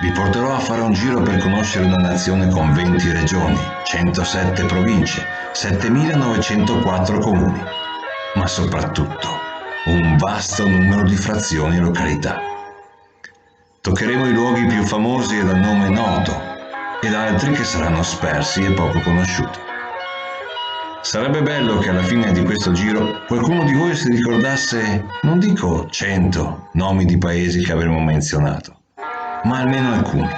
Vi porterò a fare un giro per conoscere una nazione con 20 regioni, 107 province, 7.904 comuni, ma soprattutto un vasto numero di frazioni e località. Toccheremo i luoghi più famosi e dal nome noto, ed altri che saranno spersi e poco conosciuti. Sarebbe bello che alla fine di questo giro qualcuno di voi si ricordasse, non dico 100 nomi di paesi che avremo menzionato, ma almeno alcuni.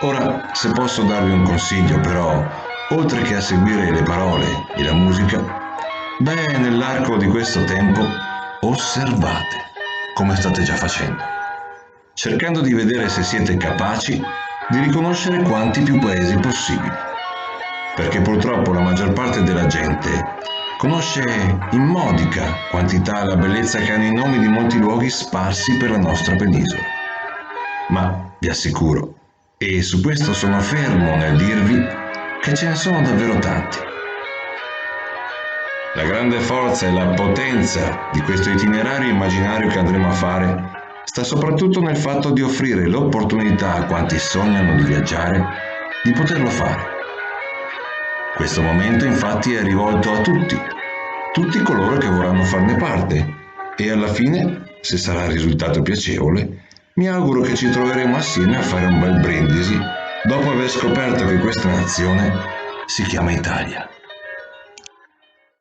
Ora, se posso darvi un consiglio però, oltre che a seguire le parole e la musica, nell'arco di questo tempo osservate, come state già facendo, cercando di vedere se siete capaci di riconoscere quanti più paesi possibili. Perché purtroppo la maggior parte della gente conosce in modica quantità la bellezza che hanno i nomi di molti luoghi sparsi per la nostra penisola. Ma vi assicuro, e su questo sono fermo nel dirvi, che ce ne sono davvero tanti. La grande forza e la potenza di questo itinerario immaginario che andremo a fare sta soprattutto nel fatto di offrire l'opportunità a quanti sognano di viaggiare di poterlo fare. Questo momento infatti è rivolto a tutti coloro che vorranno farne parte e alla fine, se sarà il risultato piacevole, mi auguro che ci troveremo assieme a fare un bel brindisi dopo aver scoperto che questa nazione si chiama Italia.